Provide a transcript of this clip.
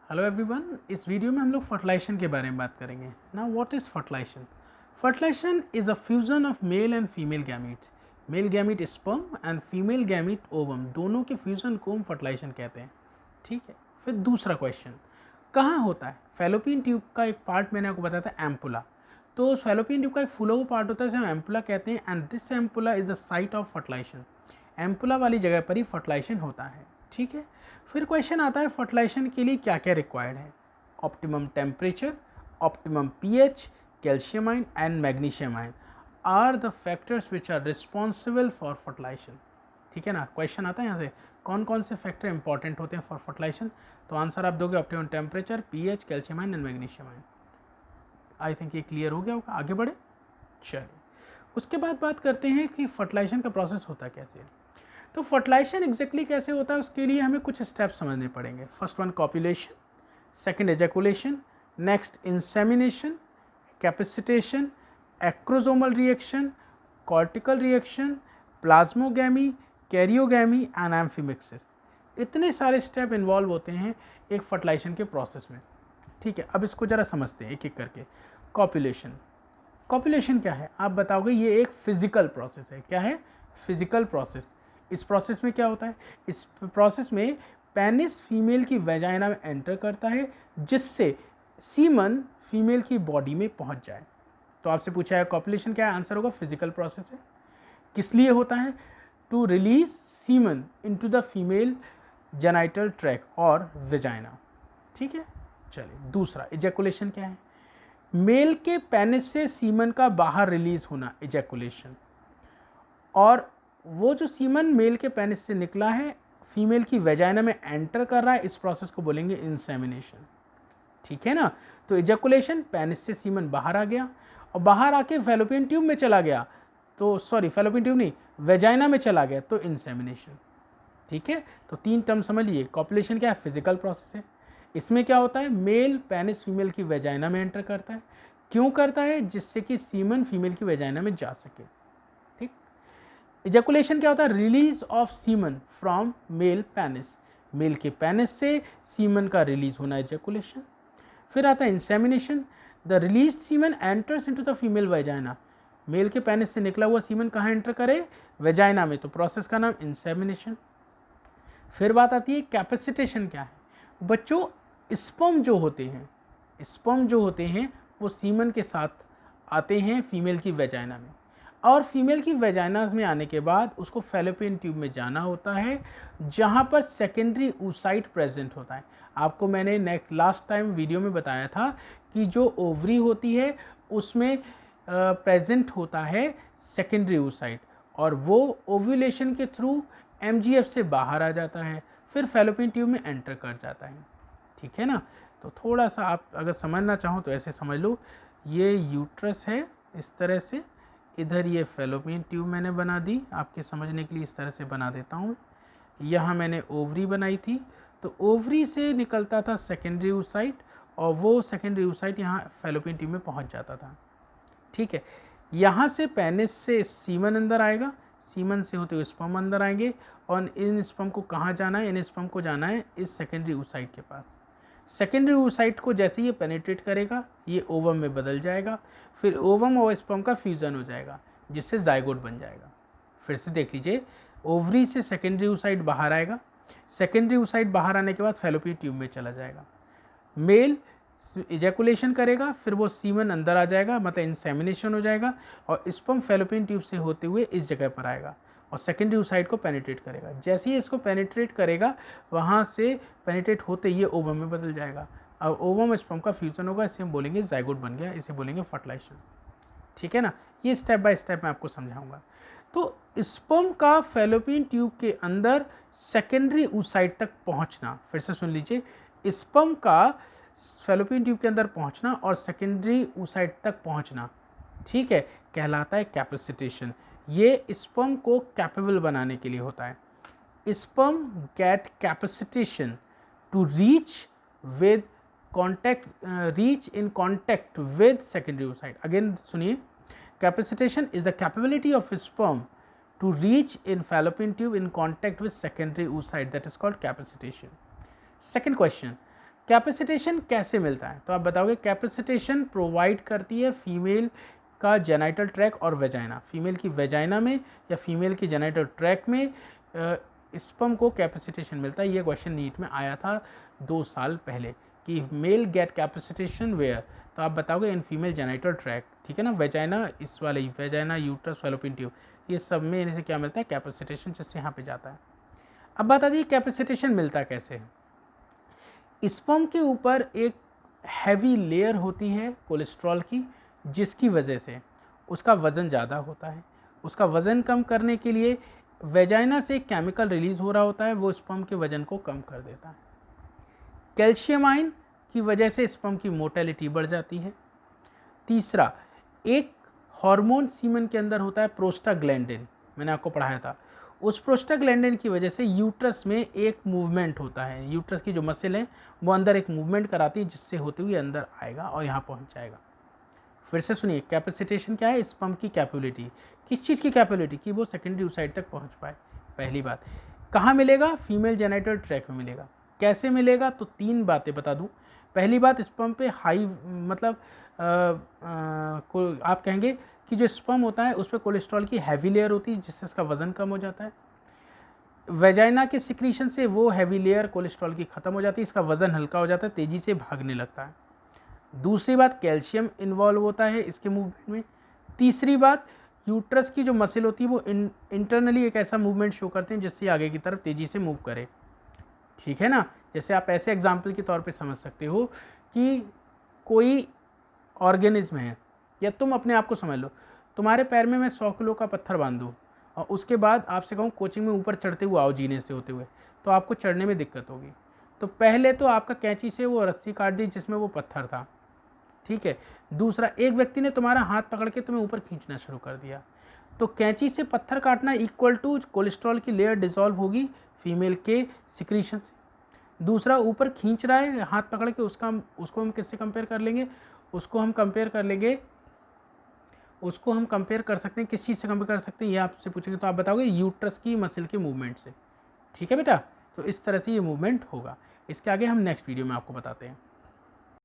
Hello everyone, इस video में हम लोग फर्टिलाइजेशन के बारे में बात करेंगे। Now what is fertilization? Fertilization is a fusion of male and female gametes. Male gamete sperm and female gamete ovum, दोनों के फ्यूजन को हम फर्टिलाइजेशन कहते हैं। ठीक है, फिर दूसरा क्वेश्चन, कहाँ होता है? फैलोपियन ट्यूब का एक पार्ट मैंने आपको बताया था, एम्पुला। तो फैलोपियन ट्यूब का एक फूला हुआ पार्ट होता है जिसे हम एम्पुला कहते हैं, and this ampulla is the site of fertilization. Ampulla वाली जगह पर ही फर्टिलाइजेशन होता है। ठीक है, फिर क्वेश्चन आता है फर्टिलाइजेशन के लिए क्या क्या रिक्वायर्ड है? Optimum temperature, optimum pH, calcium ion and magnesium ion are the factors which are responsible for fertilization. ठीक है ना, क्वेश्चन आता है यहाँ से कौन कौन से फैक्टर इंपॉर्टेंट होते हैं फॉर फर्टिलाइजेशन। तो आंसर आप दोगे optimum temperature, pH, calcium ion and magnesium ion. I think ये क्लियर हो गया होगा। आगे बढ़े, चलिए उसके बाद बात करते हैं कि फर्टिलाइजेशन का प्रोसेस होता कैसे है। तो फर्टिलाइजेशन एग्जैक्टली कैसे होता है उसके लिए हमें कुछ स्टेप्स समझने पड़ेंगे। First one copulation, second ejaculation, next insemination, capacitation, acrosomal reaction, cortical reaction, plasmogamy, karyogamy and amphimixis. इतने सारे स्टेप इन्वॉल्व होते हैं एक फर्टिलाइजेशन के प्रोसेस में। ठीक है, अब इसको ज़रा समझते हैं एक एक करके। कॉपुलेशन, कॉपुलेशन क्या है आप बताओगे? ये एक फिजिकल प्रोसेस है। क्या है? Physical process. इस प्रोसेस में क्या होता है? इस प्रोसेस में पेनिस फीमेल की वेजाइना में एंटर करता है जिससे सीमन फीमेल की बॉडी में पहुंच जाए। तो आपसे पूछा है कॉपुलेशन क्या है, आंसर होगा फिजिकल प्रोसेस है। किस लिए होता है? To release semen into the female genital tract और वेजाइना। ठीक है, चलिए दूसरा इजैकुलेशन क्या है? मेल के पेनिस से सीमन का बाहर रिलीज होना, इजैकुलेशन। और वो जो सीमन मेल के पेनिस से निकला है फीमेल की वेजाइना में एंटर कर रहा है, इस प्रोसेस को बोलेंगे इंसेमिनेशन। ठीक है ना, तो इजैकुलेशन, पेनिस से सीमन बाहर आ गया और बाहर आके फैलोपियन ट्यूब में चला गया, तो सॉरी फैलोपियन ट्यूब नहीं, वेजाइना में चला गया, तो इंसेमिनेशन। ठीक है, तो तीन टर्म समझ लिए। कॉपुलेशन क्या है? फिजिकल प्रोसेस है। इसमें क्या होता है? मेल पेनिस फीमेल की वेजाइना में एंटर करता है। क्यों करता है? जिससे कि सीमन फीमेल की वेजाइना में जा सके। ठीक, इजैकुलेशन क्या होता है? Release of semen from male penis, male के पेनिस से सीमन का रिलीज होना, इजैकुलेशन। फिर आता है insemination, the release semen enters into the female vagina. Male के पेनिस से निकला हुआ सीमन कहाँ एंटर करे? वेजाइना में, तो प्रोसेस का नाम इंसेमिनेशन। फिर बात आती है कैपेसिटेशन क्या है? बच्चों, स्पर्म जो होते हैं, स्पर्म जो होते हैं वो सीमन के साथ आते हैं फीमेल की वेजाइना में, और फीमेल की वेजाइना में आने के बाद उसको फैलोपियन ट्यूब में जाना होता है जहाँ पर सेकेंडरी oocyte प्रेजेंट होता है। आपको मैंने लास्ट टाइम वीडियो में बताया था कि जो ओवरी होती है उसमें प्रेजेंट होता है सेकेंडरी oocyte, और वो ओव्यूलेशन के थ्रू MGF से बाहर आ जाता है, फिर फैलोपियन ट्यूब में एंटर कर जाता है। ठीक है ना, तो थोड़ा सा आप अगर समझना चाहो तो ऐसे समझ लो, ये यूट्रस है इस तरह से, इधर ये फैलोपियन ट्यूब मैंने बना दी, आपके समझने के लिए इस तरह से बना देता हूँ। यहाँ मैंने ओवरी बनाई थी, तो ओवरी से निकलता था सेकेंडरी oocyte, और वो सेकेंडरी oocyte यहाँ फैलोपियन ट्यूब में पहुँच जाता था। ठीक है, यहाँ से पेनिस से सीमन अंदर आएगा, सीमन से होते हुए स्पर्म अंदर आएंगे, और इन स्पर्म को कहाँ जाना है? इन स्पर्म को जाना है इस सेकेंडरी oocyte के पास। सेकेंडरी oocyte को जैसे ये पेनिट्रेट करेगा ये ओवम में बदल जाएगा, फिर ओवम और स्पर्म का फ्यूजन हो जाएगा जिससे जाइगोट बन जाएगा। फिर से देख लीजिए, ओवरी से सेकेंडरी oocyte बाहर आएगा, सेकेंडरी oocyte बाहर आने के बाद फैलोपियन ट्यूब में चला जाएगा, मेल इजैकुलेशन करेगा, फिर वो सीमन अंदर आ जाएगा, मतलब इंसेमिनेशन हो जाएगा, और स्पर्म फैलोपियन ट्यूब से होते हुए इस जगह पर आएगा और सेकेंडरी oocyte को पेनिट्रेट करेगा। जैसे ही इसको पेनिट्रेट करेगा वहाँ से पेनिट्रेट होते ही ओवम में बदल जाएगा। अब ओवम स्पर्म का फ्यूजन होगा, इसे हम बोलेंगे जाइगोट बन गया, इसे बोलेंगे फर्टिलाइजेशन। ठीक है ना, ये स्टेप बाय स्टेप मैं आपको समझाऊंगा। तो स्पर्म का फैलोपियन ट्यूब के अंदर सेकेंडरी oocyte तक पहुंचना, फिर से सुन लीजिए, स्पर्म का फैलोपियन ट्यूब के अंदर पहुंचना और सेकेंडरी oocyte तक पहुंचना, ठीक है, कहलाता है कैपेसिटेशन। ये स्पर्म को कैपेबल बनाने के लिए होता है। Sperm get capacitation to reach with reach in contact with secondary oocyte। Again सुनिए, capacitation is the capability of sperm to reach in fallopian tube in contact with secondary oocyte, that is called capacitation. Second question, capacitation कैसे मिलता है, तो आप बताओगे capacitation provide करती है female का जेनाइटल ट्रैक और वेजाइना, फीमेल की वेजाइना में या फीमेल की जेनाइटल ट्रैक में स्पर्म को कैपेसिटेशन मिलता है। ये क्वेश्चन नीट में आया था 2 साल पहले कि मेल गेट कैपेसिटेशन वेयर, तो आप बताओगे इन फीमेल जेनाइटल ट्रैक, ठीक है ना, वेजाइना, इस वाले वेजाइना, यूट्रस, फैलोपियन ट्यूब, ये सब में इनसे क्या मिलता है, कैपेसिटेशन, जिससे यहाँ पे जाता है। अब बता दीजिए कैपेसिटेशन मिलता कैसे है। स्पर्म के ऊपर एक हैवी लेयर होती है कोलेस्ट्रॉल की, जिसकी वजह से उसका वज़न ज़्यादा होता है। उसका वज़न कम करने के लिए वेजाइना से केमिकल रिलीज़ हो रहा होता है, वो स्पर्म के वज़न को कम कर देता है। कैल्शियम आयन की वजह से स्पर्म की मोर्टेलिटी बढ़ जाती है। तीसरा, एक हार्मोन सीमन के अंदर होता है प्रोस्टाग्लैंडिन, मैंने आपको पढ़ाया था, उस प्रोस्टाग्लैंडिन की वजह से यूट्रस में एक मूवमेंट होता है, यूट्रस की जो मसल है वो अंदर एक मूवमेंट कराती है, जिससे होते हुए अंदर आएगा और यहाँ पहुँच जाएगा। फिर से सुनिए, कैपेसिटेशन क्या है, स्पर्म की कैपेबिलिटी, किस चीज़ की कैपेबिलिटी, कि वो सेकेंडरी oocyte तक पहुँच पाए। पहली बात, कहाँ मिलेगा, फीमेल जेनाइटल ट्रैक में मिलेगा। कैसे मिलेगा, तो 3 बातें बता दूँ। पहली बात, स्पर्म पे हाई, मतलब आप कहेंगे कि जो स्पर्म होता है उस पर कोलेस्ट्रॉल की हैवी लेयर होती है, जिससे इसका वजन कम हो जाता है। वेजाइना के सिक्रीशन से वो हैवी लेयर कोलेस्ट्रॉल की खत्म हो जाती है, इसका वजन हल्का हो जाता है, तेजी से भागने लगता है। दूसरी बात, कैल्शियम इन्वॉल्व होता है इसके मूवमेंट में। तीसरी बात, यूट्रस की जो मसल होती है वो इंटरनली एक ऐसा मूवमेंट शो करते हैं जिससे आगे की तरफ तेजी से मूव करे, ठीक है ना। जैसे आप ऐसे एग्जाम्पल के तौर पे समझ सकते हो कि कोई ऑर्गेनिज्म है, या तुम अपने आप को समझ लो, तुम्हारे पैर में मैं 100 किलो का पत्थर बांध दूँ और उसके बाद आपसे कहूँ कोचिंग में ऊपर चढ़ते हुए आओ जीने से होते हुए, तो आपको चढ़ने में दिक्कत होगी। तो पहले तो आपका कैंची से वो रस्सी काट दी जिसमें वो पत्थर था, ठीक है। दूसरा, एक व्यक्ति ने तुम्हारा हाथ पकड़ के तुम्हें ऊपर खींचना शुरू कर दिया, तो कैंची से पत्थर काटना इक्वल टू कोलेस्ट्रॉल की लेयर डिसॉल्व होगी फीमेल के सिक्रीशन से। दूसरा, ऊपर खींच रहा है हाथ पकड़ के, उसको हम किससे कंपेयर कर लेंगे, उसको हम कंपेयर कर सकते हैं, किस चीज़ से कंपेयर कर सकते हैं, ये आपसे पूछेंगे तो आप बताओगे यूट्रस की मसल के मूवमेंट से, ठीक है बेटा। तो इस तरह से ये मूवमेंट होगा। इसके आगे हम नेक्स्ट वीडियो में आपको बताते हैं।